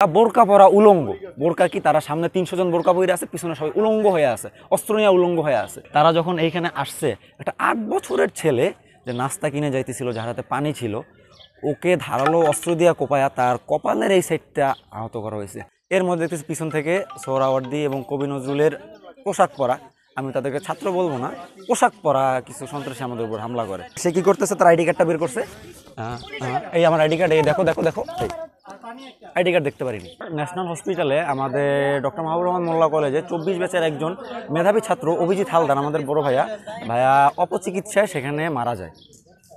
বোরকা পরা উলঙ্গ, বোরকা কি তারা সামনে ৩০০ জন বোরকা পরে আছে, পিছনে সবাই উলঙ্গ হয়ে আছে, অস্ত্র নিয়ে উলঙ্গ হয়ে আছে। তারা যখন এইখানে আসছে, একটা ৮ বছরের ছেলে যে নাস্তা কিনে যাইতেছিল, যার হাতে পানি ছিল, ওকে ধারালো অস্ত্র দিয়া কোপায়া তার কপালের এই সাইডটা আহত করা হয়েছে। এর মধ্যে দেখতেছি পিছন থেকে সোহরাওয়ার্দী এবং কবি নজরুলের পোশাক পরা, আমি তাদেরকে ছাত্র বলবো না, পোশাক পরা কিছু সন্ত্রাসী আমাদের উপর হামলা করে। সে কি করতেছে, তার আইডি কার্ডটা বের করছে। এই আমার আইডি কার্ড, এই দেখো দেখো দেখো, আইডি কার্ড দেখতে পারিনি। ন্যাশনাল হসপিটালে আমাদের ডক্টর মাহবুব রহমান মোল্লা কলেজে 24 ব্যাচের একজন মেধাবী ছাত্র অভিজিৎ হালদার, আমাদের বড় ভাইয়া অপচিকিৎসায় সেখানে মারা যায়।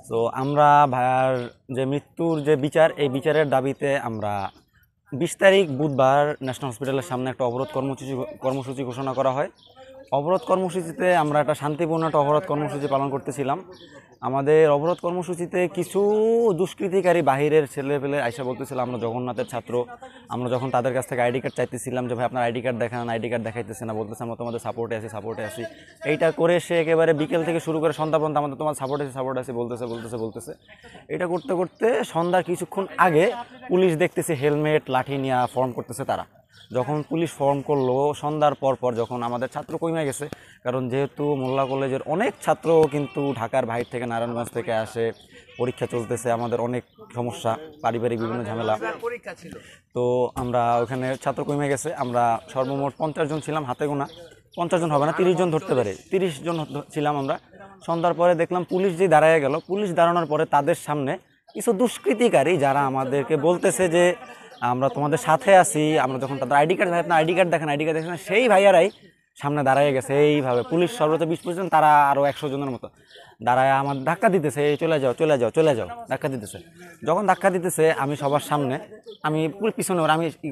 তো আমরা ভাইয়ার যে মৃত্যুর যে বিচার, এই বিচারের দাবিতে আমরা 20 তারিখ বুধবার ন্যাশনাল হসপিটালের সামনে একটা অবরোধ কর্মসূচি ঘোষণা করা হয়। অবরোধ কর্মসূচিতে আমরা একটা শান্তিপূর্ণ একটা অবরোধ কর্মসূচি পালন করতেছিলাম। আমাদের অবরোধ কর্মসূচিতে কিছু দুষ্কৃতিকারী বাহিরের ছেলেপেলে আইসা বলতেছিল আমরা জগন্নাথের ছাত্র। আমরা যখন তাদের কাছ থেকে আইডি কার্ড চাইতেছিলাম যে ভাই আপনার আইডি কার্ড দেখান, আইডি কার্ড দেখাইতেছে না, বলতেছে আমরা তোমাদের সাপোর্টে আছি। এইটা করে সে একেবারে বিকেল থেকে শুরু করে সন্ধ্যা পর্যন্ত আমাদের তোমার সাপোর্ট আছে বলতেছে। এটা করতে করতে সন্ধ্যার কিছুক্ষণ আগে পুলিশ দেখতেছে হেলমেট লাঠি নিয়ে ফর্ম করতেছে। তারা যখন পুলিশ ফর্ম করলো সন্ধ্যার পর যখন আমাদের ছাত্র কমে গেছে, কারণ যেহেতু মোল্লা কলেজের অনেক ছাত্র কিন্তু ঢাকার বাইরে থেকে, নারায়ণগঞ্জ থেকে আসে, পরীক্ষা চলতেছে, আমাদের অনেক সমস্যা, পারিবারিক বিভিন্ন ঝামেলা পরীক্ষা ছিল, তো আমরা ওখানে ছাত্র কমে গেছে। আমরা সর্বমোট 50 জন ছিলাম, হাতে গোনা 50 জন হবে না, 30 জন ধরতে পারে, 30 জন ছিলাম আমরা। সন্ধ্যার পরে দেখলাম পুলিশ যে দাঁড়ায় গেল, পুলিশ দাঁড়ানোর পরে তাদের সামনে কিছু দুষ্কৃতিকারী যারা আমাদেরকে বলতেছে যে আমরা তোমাদের সাথে আছি, আমরা যখন তাদের আইডি কার্ড দেখেন, সেই ভাইয়ারাই সামনে দাঁড়ায় গেছে। এইভাবে পুলিশ সর্বোচ্চ 20-25 জন, তারা আরও 100 জনের মতো দাঁড়ায় আমার ধাক্কা দিতেছে, চলে যাও ধাক্কা দিতেছে। যখন ধাক্কা দিতেছে আমি সবার সামনে, আমি পিছনে আমি ই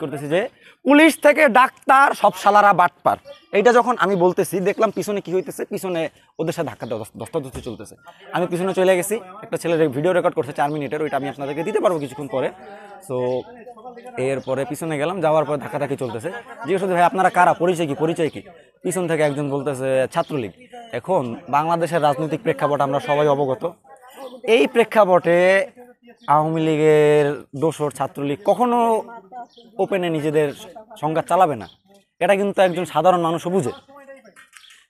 করতেছি যে পুলিশ থেকে ডাক্তার সব শালারা বাটপার, এইটা যখন আমি বলতেছি দেখলাম পিছনে কি হইতেছে, পিছনে ওদের সাথে ধাক্কা দস্তাদস্তি চলতেছে। আমি পিছনে চলে গেছি, একটা ছেলের ভিডিও রেকর্ড করছে 4 মিনিটের, ওইটা আমি আপনাদেরকে দিতে পারবো কিছুক্ষণ পরে। সো এরপরে পিছনে গেলাম, যাওয়ার পর ধাক্কাধাক্কি চলতেছে। জিজ্ঞেস করতে ভাই আপনারা কারা, পরিচয় কি? পিছন থেকে একজন বলতেছে ছাত্রলীগ। এখন বাংলাদেশের রাজনৈতিক প্রেক্ষাপট আমরা সবাই অবগত, এই প্রেক্ষাপটে আওয়ামী লীগের দোসর ছাত্রলীগ কখনো ওপেনে নিজেদের সংঘাত চালাবে না, এটা কিন্তু একজন সাধারণ মানুষও বুঝে,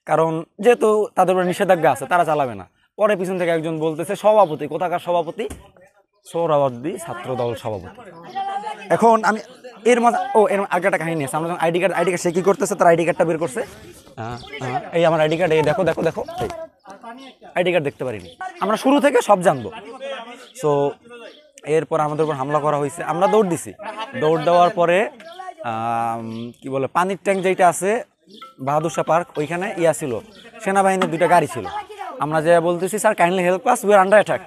কারণ যেহেতু তাদের উপরে নিষেধাজ্ঞা আছে, তারা চালাবে না। পরে পিছন থেকে একজন বলতেছে সভাপতি, কোথাকার সভাপতি? সোহরাওয়ার্দী ছাত্রদল সভাপতি। এখন আমি এর আগেটা কাহিনী আছে, আমরা যখন আইডি কার্ড সে কি করতেছে, তার আইডি কার্ডটা বের করছে। এই আমার আইডি কার্ড, এই দেখো আইডি কার্ড দেখতে পারিনি। আমরা শুরু থেকে সব জানবো। সো এরপর আমাদের উপর হামলা করা হয়েছে, আমরা দৌড় দিছি। দৌড় দেওয়ার পরে কি বলে পানির ট্যাঙ্ক যেটা আছে বাহাদুর শাহ পার্ক, ওইখানে ছিল সেনাবাহিনীর 2টা গাড়ি ছিল। আমরা যে বলতেছি sir kindly help us, we are under attack.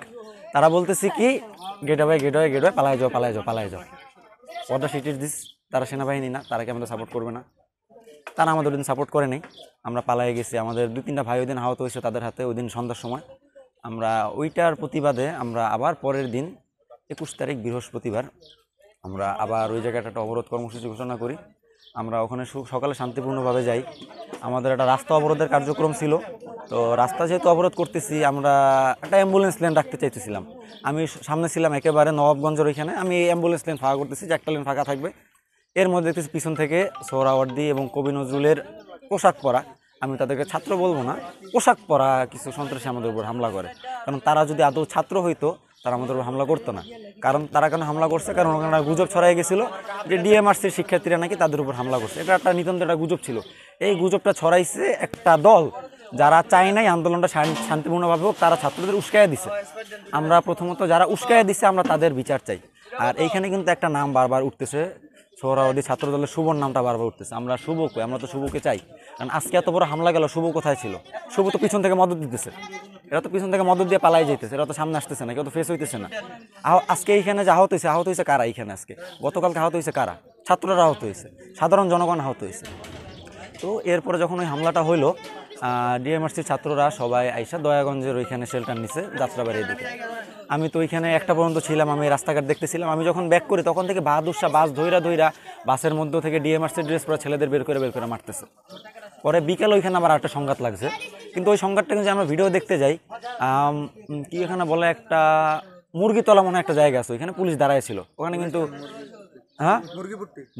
তারা বলতেছি কি গেট ওয়ে পালায় যাও। What shit is this? তারা সেনাবাহিনী না, তারা কি আমাদের সাপোর্ট করবে না? তারা আমাদের ওই দিন সাপোর্ট করে নেই, আমরা পালায়ে গেছি। আমাদের 2-3টা ভাই ওই দিন আহত হয়েছে তাদের হাতে, ওই দিন সন্ধ্যার সময়। আমরা ওইটার প্রতিবাদে আমরা আবার পরের দিন 21 তারিখ বৃহস্পতিবার আমরা আবার ওই জায়গাটা একটা অবরোধ কর্মসূচি ঘোষণা করি। আমরা ওখানে সকালে শান্তিপূর্ণভাবে যাই। আমাদের একটা রাস্তা অবরোধের কার্যক্রম ছিল, তো রাস্তা যেহেতু অবরোধ করতেছি, আমরা একটা অ্যাম্বুলেন্স লেন রাখতে চাইতেছিলাম। আমি সামনে ছিলাম একেবারে নবাবগঞ্জের ওইখানে, আমি অ্যাম্বুলেন্স লেন ফাঁকা করতেছি যে একটা লেন ফাঁকা থাকবে। এর মধ্যে দেখতেছি পিছন থেকে সোহরাওয়ার্দী এবং কবি নজরুলের পোশাক পরা, আমি তাদেরকে ছাত্র বলবো না, পোশাক পরা কিছু সন্ত্রাসী আমাদের উপর হামলা করে। কারণ তারা যদি আদৌ ছাত্র হইতো তারা আমাদের উপর হামলা করতো না। কারণ তারা কেন হামলা করছে? কারণ ওখানে গুজব ছড়াই গেছিলো যে ডিএমআরসির শিক্ষার্থীরা নাকি তাদের উপর হামলা করছে। এটা একটা নিতান্ত একটা গুজব ছিল। এই গুজবটা ছড়াইছে একটা দল, যারা চায় নাই আন্দোলনটা শান্তিপূর্ণভাবে হোক, তারা ছাত্রদের উস্কাইয়া দিছে। আমরা প্রথমত যারা উস্কাইয়া দিছে আমরা তাদের বিচার চাই। আর এইখানে কিন্তু একটা নাম বারবার উঠতেছে, সোহরাওয়ার্দী ছাত্র দলের শুভর নামটা বারবার উঠতেছে। আমরা শুভকে, আমরা তো শুভকে চাই। কারণ আজকে এত বড় হামলা গেল, শুভ কোথায় ছিল? শুভ তো পিছন থেকে মদত দিতেছে, এরা তো পিছন থেকে মদত দিয়ে পালাই যেতেছে, এরা তো সামনে আসতেছে না, কেউ তো ফেস হইতেছে না। আজকে এইখানে যে আহত হয়েছে কারা? এইখানে আজকে গতকালকে আহত হয়েছে কারা? ছাত্ররা আহত হয়েছে, সাধারণ জনগণ আহত হয়েছে। তো এরপরে যখন ওই হামলাটা হইলো, ডিএমআরসির ছাত্ররা সবাই আইসা দয়াগঞ্জের ওইখানে শেল্টার নিছে যাত্রাবাড়ির দিকে। আমি তো ওইখানে 1টা পর্যন্ত ছিলাম, আমি রাস্তাঘাট দেখতেছিলাম। আমি যখন ব্যাক করি তখন থেকে বাহাদুর শাহ বাস ধইরা বাসের মধ্যে থেকে ডিএমআরসির ড্রেস পরা ছেলেদের বের করে মারতেছে। পরে বিকেল ওইখানে আমার একটা সংঘাত লাগছে, কিন্তু ওই সংঘাতটা কিন্তু আমরা ভিডিও দেখতে যাই, কি এখানে বলে একটা মুরগিতলা মনে একটা জায়গা আছে, ওইখানে পুলিশ দাঁড়ায় ছিল। ওখানে কিন্তু হ্যাঁ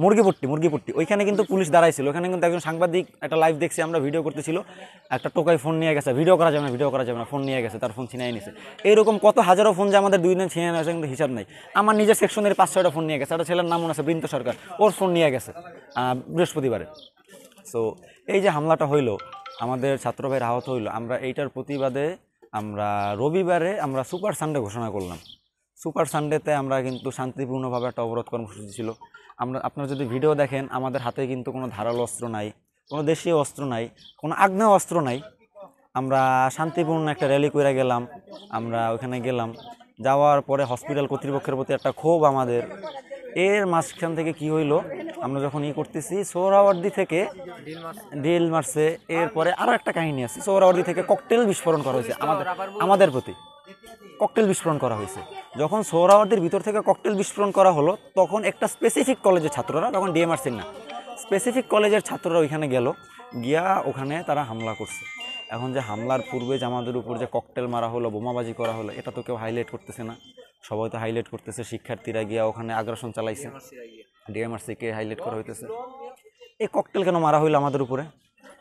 মুরগিপট্টি ওইখানে কিন্তু পুলিশ দাঁড়াইছিল। ওখানে কিন্তু একজন সাংবাদিক একটা লাইভ দেখছি আমরা, ভিডিও করতেছিল, একটা টোকাই ফোন নিয়ে গেছে, ভিডিও করা যাবে না, ফোন নিয়ে গেছে, তার ফোন ছিনাই নিছে। এরকম কত হাজারো ফোন যে আমাদের 2 দিন ছিনিয়ে নেওয়া কিন্তু হিসাব নেই। আমার নিজের সেকশনের 5-6টা ফোন নিয়ে গেছে। একটা ছেলের নাম মনে আছে বৃন্ত সরকার, ওর ফোন নিয়ে গেছে বৃহস্পতিবারে। সো এই যে হামলাটা হইলো, আমাদের ছাত্র ভাইয়ের আহত হইলো, আমরা এইটার প্রতিবাদে আমরা রবিবারে আমরা সুপার সানডে ঘোষণা করলাম। সুপার সানডেতে আমরা কিন্তু শান্তিপূর্ণভাবে একটা অবরোধ কর্মসূচি ছিল। আপনারা যদি ভিডিও দেখেন, আমাদের হাতে কিন্তু কোনো ধারালো অস্ত্র নাই, কোনো দেশীয় অস্ত্র নাই, কোনো আগ্নেয় অস্ত্র নাই। আমরা শান্তিপূর্ণ একটা র্যালি করে গেলাম। আমরা ওখানে গেলাম, যাওয়ার পরে হসপিটাল কর্তৃপক্ষের প্রতি একটা ক্ষোভ আমাদের। এর মাঝখান থেকে কি হইলো, আমরা যখন করতেছি সোহরাওয়ার্দী থেকে ডিল মারছে, এরপরে আরও একটা কাহিনী আছে। সোহরাওয়ার্দী থেকে ককটেল বিস্ফোরণ করা হয়েছে আমাদের প্রতি, ককটেল বিস্ফোরণ করা হয়েছে। যখন সোহরাওয়ার্দীর ভিতর থেকে ককটেল বিস্ফোরণ করা হলো, তখন একটা স্পেসিফিক কলেজের ছাত্ররা, তখন ডিএমআরসির না, স্পেসিফিক কলেজের ছাত্ররা ওইখানে গেল, গিয়া ওখানে তারা হামলা করছে। এখন যে হামলার পূর্বে যে আমাদের উপর যে ককটেল মারা হলো, বোমাবাজি করা হলো, এটা তো কেউ হাইলাইট করতেছে না। সবাই তো হাইলাইট করতেছে শিক্ষার্থীরা গিয়া ওখানে আগ্রাসন চালাইছে, ডিএমআরসিকে হাইলাইট করা হইতেছে। এই ককটেল কেন মারা হইলো আমাদের উপরে?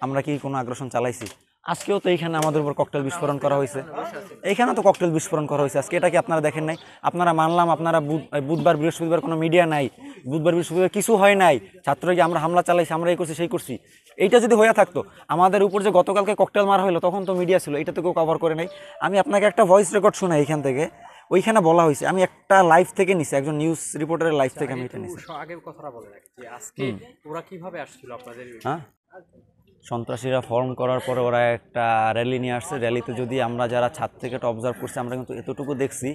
আমরা কি কোনো আগ্রাসন চালাইছি? আজকেও তো এইখানে আমাদের উপর ককটেল বিস্ফোরণ করা হয়েছে, এইখানে তো ককটেল বিস্ফোরণ করা হয়েছে আজকে। এটা কি আপনারা দেখেন নাই? আপনারা মানলাম আপনারা বুধবার বৃহস্পতিবার কোনো মিডিয়া নাই, বুধবার বৃহস্পতিবার কিছু হয় নাই, ছাত্ররা কি আমরা হামলা চালাইছি, আমরা এই করছি সেই করছি, এইটা যদি হয়ে থাকতো, আমাদের উপর যে গতকালকে ককটেল মারা হলো তখন তো মিডিয়া ছিল, এটা তো কেউ কভার করে নাই। আমি আপনাকে একটা ভয়েস রেকর্ড শোনাই এইখান থেকে, ওইখানে বলা হয়েছে, আমি একটা লাইভ থেকে নিছি, একজন নিউজ রিপোর্টারের লাইভ থেকে আমি এটা নিছি। আগে কথাটা বলে রাখি যে আজকে ওরা কিভাবে আসছিল আপনাদের? হ্যাঁ, সন্ত্রাসীরা ফর্ম করার পরে ওরা একটা র্যালি নিয়ে আসছে। র্যালিতে যদি আমরা যারা ছাদ থেকে অবজার্ভ করছি, আমরা কিন্তু এতটুকু দেখছি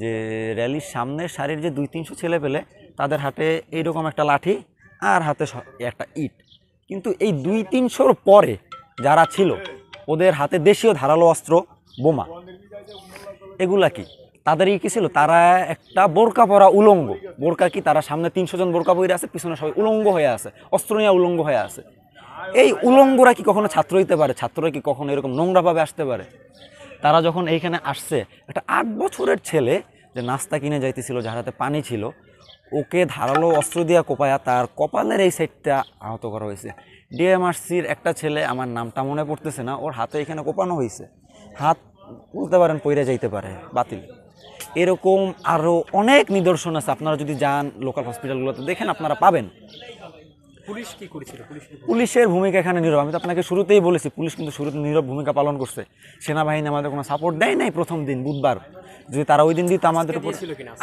যে র্যালির সামনের সারির যে 200-300 ছেলে পেলে, তাদের হাতে এইরকম একটা লাঠি আর হাতে একটা ইট। কিন্তু এই 200-300-র পরে যারা ছিল, ওদের হাতে দেশীয় ধারালো অস্ত্র, বোমা, এগুলা কি তাদেরই কি ছিল? তারা একটা বোরকা পরা উলঙ্গ, বোরকা কি তারা সামনে 300 জন বোরকা পরে আছে, পিছনে সবাই উলঙ্গ হয়ে আছে, অস্ত্র নিয়ে উলঙ্গ হয়ে আছে। এই উলঙ্গরা কি কখনো ছাত্র হইতে পারে? ছাত্ররা কি কখনো এরকম নোংরাভাবে আসতে পারে? তারা যখন এইখানে আসছে, একটা 8 বছরের ছেলে যে নাস্তা কিনে যাইতেছিল, যার হাতে পানি ছিল, ওকে ধারালো অস্ত্র দিয়া কোপায়া তার কপালের এই সাইডটা আহত করা হয়েছে। ডিএমআরসির একটা ছেলে, আমার নামটা মনে পড়তেছে না, ওর হাতে এখানে কোপানো হয়েছে, হাত বলতে পারেন পইরা যাইতে পারে, বাতিল। এরকম আরও অনেক নিদর্শন আছে, আপনারা যদি যান লোকাল হসপিটালগুলোতে দেখেন আপনারা পাবেন। পুলিশ কি করেছিল? পুলিশের ভূমিকা এখানে নীরব। আমি তো আপনাকে শুরুতেই বলেছি, পুলিশ কিন্তু শুরুতে নীরব ভূমিকা পালন করছে। সেনাবাহিনী আমাদের কোনো সাপোর্ট দেয় নাই প্রথম দিন বুধবার। যদি তারা ওই দিন দিত আমাদের উপর,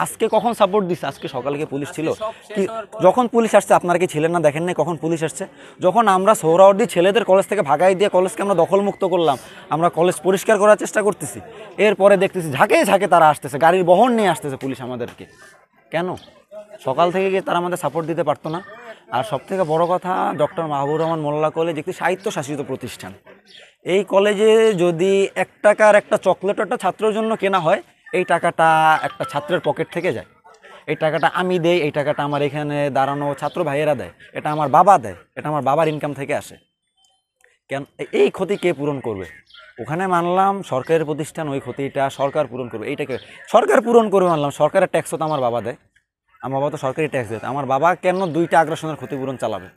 আজকে কখন সাপোর্ট দিচ্ছে? আজকে সকালকে পুলিশ ছিল কি? যখন পুলিশ আসছে, আপনারা কি ছিলেন না? দেখেন নাই কখন পুলিশ আসছে? যখন আমরা সোহরাওয়ার্দী ছেলেদের কলেজ থেকে ভাগাই দিয়ে কলেজকে আমরা দখলমুক্ত করলাম, আমরা কলেজ পরিষ্কার করার চেষ্টা করতেছি, এরপরে দেখতেছি ঝাঁকে ঝাঁকে তারা আসতেছে, গাড়ির বহর নিয়ে আসতেছে পুলিশ আমাদেরকে। কেন? সকাল থেকে গিয়ে তারা আমাদের সাপোর্ট দিতে পারতো না? আর সবথেকে বড় কথা, ডক্টর মাহবুব রহমান মোল্লা কলেজ একটি স্বায়ত্তশাসিত প্রতিষ্ঠান। এই কলেজে যদি 1 টাকার একটা চকলেট একটা ছাত্রের জন্য কেনা হয়, এই টাকাটা একটা ছাত্রের পকেট থেকে যায়। এই টাকাটা আমি দেই, এই টাকাটা আমার এখানে দাঁড়ানো ছাত্র ভাইয়েরা দেয়, এটা আমার বাবা দেয়, এটা আমার বাবার ইনকাম থেকে আসে। কেন? এই ক্ষতি কে পূরণ করবে? ওখানে মানলাম সরকারের প্রতিষ্ঠান, ওই ক্ষতিটা সরকার পূরণ করবে। এইটাকে সরকার পূরণ করবে মানলাম, সরকারের ট্যাক্সও তো আমার বাবা দেয়, আমার বাবা তো সরকারি ট্যাক্স দেয়, আমার বাবা কেন 2টা আগ্রাসনের ক্ষতিপূরণ চালাবে?